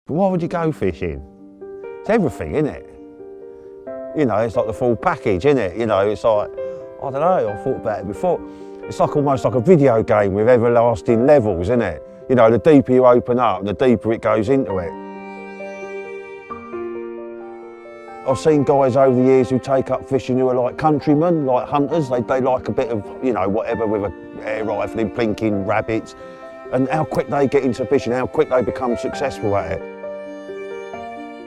But why would you go fishing? It's everything, isn't it? You know, it's like the full package, isn't it? You know, it's like, I don't know, I thought about it before. It's like almost like a video game with everlasting levels, isn't it? You know, the deeper you open up, the deeper it goes into it. I've seen guys over the years who take up fishing who are like countrymen, like hunters. They like a bit of, you know, whatever with a air rifle, blinking rabbits. And how quick they get into fishing, how quick they become successful at it.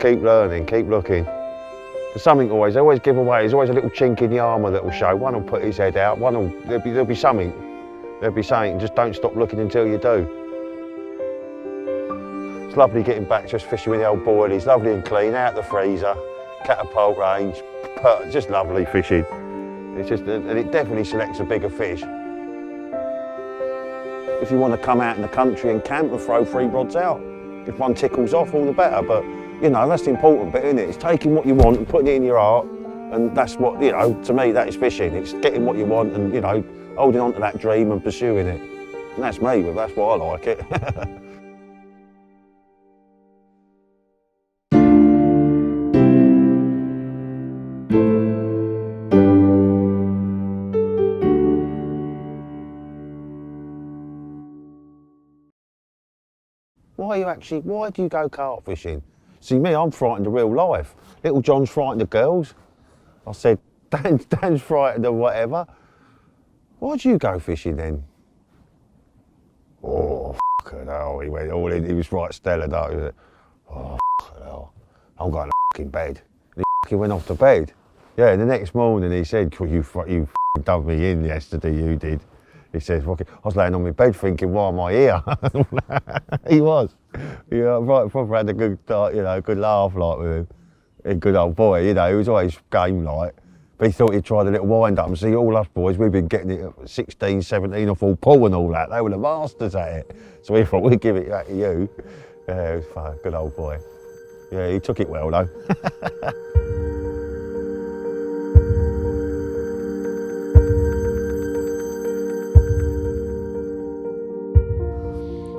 Keep learning, keep looking. There's something always, they always give away, there's always a little chink in the armour that will show. One will put his head out, there'll be something. There'll be something, just don't stop looking until you do. It's lovely getting back just fishing with the old boilies, lovely and clean, out the freezer, catapult range, just lovely fishing. It's just, and it definitely selects a bigger fish. If you want to come out in the country and camp and throw 3 rods out, if one tickles off, all the better. But you know, that's the important bit, isn't it? It's taking what you want and putting it in your heart, and that's what, you know, to me, that is fishing. It's getting what you want and, you know, holding on to that dream and pursuing it. And that's me, but that's why I like it. Why do you go carp fishing? See me, I'm frightened of real life. Little John's frightened of girls. I said, Dan's frightened of whatever. Why do you go fishing then? Oh, fucking hell, he went all in, he was right stellar, though. He was like, oh, fucking hell, I'm going to fucking bed. And he went off to bed. Yeah, and the next morning he said, you dubbed me in yesterday, you did. He says, I was laying on my bed thinking, why am I here? He was. Yeah, right, proper had a good, you know, good laugh like with him. A good old boy, you know, he was always game like. But he thought he'd tried a little wind up and see all us boys, we've been getting it at 16, 17 off all pool and all that. They were the masters at it. So we thought we'd give it back to you. Yeah, it was fun, good old boy. Yeah, he took it well though.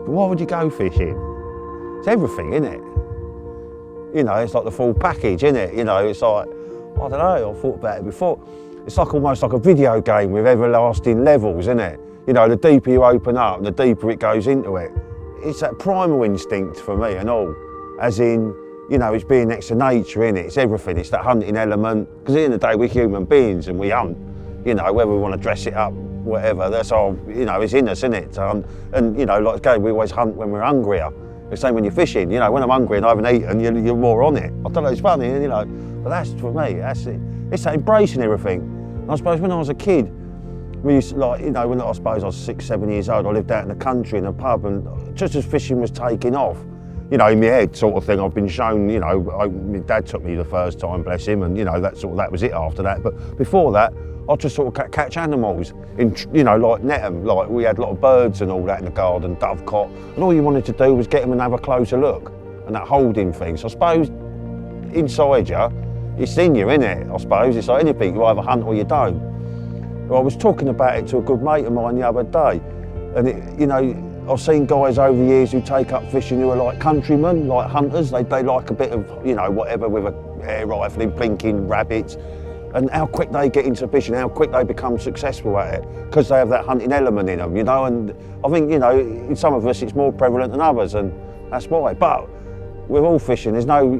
But why would you go fishing? It's everything, isn't it? You know, it's like the full package, isn't it? You know, it's like, I don't know, I thought about it before. It's like almost like a video game with everlasting levels, isn't it? You know, the deeper you open up, the deeper it goes into it. It's that primal instinct for me and all. As in, you know, it's being next to nature, innit? It's everything, it's that hunting element. Because at the end of the day, we're human beings and we hunt. You know, whether we want to dress it up, whatever, that's all, you know, it's in us, isn't it? And, you know, like again, we always hunt when we're hungrier. The same when you're fishing, you know, when I'm hungry and I haven't eaten, you're more on it. I don't know, it's funny, you know, but that's for me, that's it. It's that embracing everything. And I suppose when I was a kid, we used to, like, you know, when I suppose I was 6, 7 years old, I lived out in the country in a pub, and just as fishing was taking off, you know, in my head sort of thing, I've been shown, you know, my dad took me the first time, bless him, and, you know, that was it after that. But before that, I just sort of catch animals, you know, like net them. Like we had a lot of birds and all that in the garden, dovecot, and all you wanted to do was get them and have a closer look, and that holding thing. So I suppose inside you, it's in you, innit? I suppose it's like anything, you either hunt or you don't. Well, I was talking about it to a good mate of mine the other day, and you know, I've seen guys over the years who take up fishing who are like countrymen, like hunters. They like a bit of, you know, whatever with a air rifle, blinking rabbits. And how quick they get into fishing, how quick they become successful at it, because they have that hunting element in them, you know. And I think, you know, in some of us it's more prevalent than others, and that's why. But with all fishing, there's no,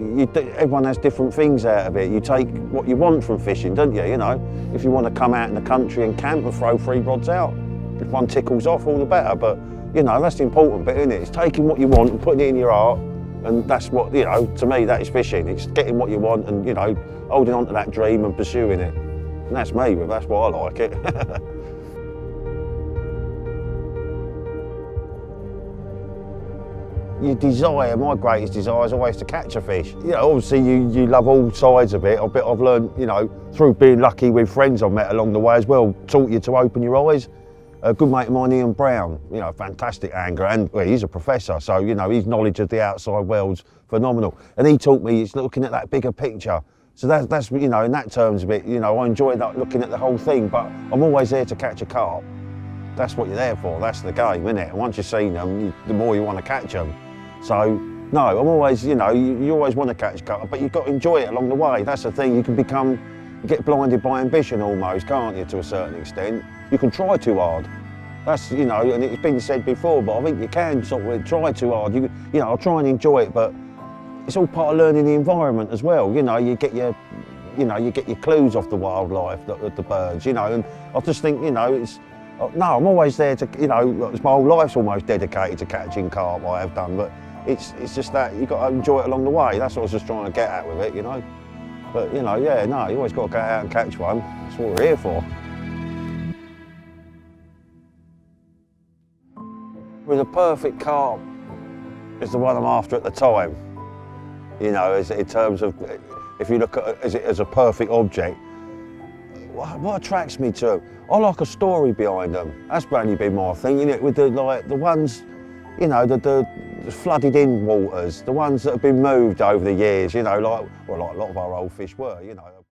everyone has different things out of it. You take what you want from fishing, don't you? You know, if you want to come out in the country and camp and throw 3 rods out, if one tickles off, all the better. But you know, that's the important bit, isn't it? It's taking what you want and putting it in your heart. And that's what, you know, to me, that is fishing. It's getting what you want and, you know, holding on to that dream and pursuing it. And that's me, but that's why I like it. Your desire, my greatest desire is always to catch a fish. You know, obviously you love all sides of it. I've learned, you know, through being lucky with friends I've met along the way as well, taught you to open your eyes. A good mate of mine, Ian Brown, you know, fantastic angler, and well, he's a professor, so, you know, his knowledge of the outside world's phenomenal. And he taught me it's looking at that bigger picture. So that's, you know, in that terms of it, you know, I enjoy that, looking at the whole thing, but I'm always there to catch a carp. That's what you're there for, that's the game, isn't it? And once you've seen them, the more you want to catch them. So No, I'm always, you know, you always want to catch carp, but you've got to enjoy it along the way. That's the thing. You get blinded by ambition almost, can't you, to a certain extent? You can try too hard. That's, you know, and it's been said before, but I think you can sort of try too hard. You know, I'll try and enjoy it, but it's all part of learning the environment as well. You know, you get your clues off the wildlife, the birds, you know, and I just think, you know, no, I'm always there to, you know, my whole life's almost dedicated to catching carp, I have done, but it's just that you've got to enjoy it along the way. That's what I was just trying to get at with it, you know. But, you know, yeah, no, you always got to go out and catch one. That's what we're here for. Well, the perfect carp is the one I'm after at the time. You know, in terms of, if you look at it as a perfect object, what attracts me to them? I like a story behind them. That's only been my thing, isn't it? With the ones, you know, the flooded in waters, the ones that have been moved over the years, you know, like a lot of our old fish were, you know.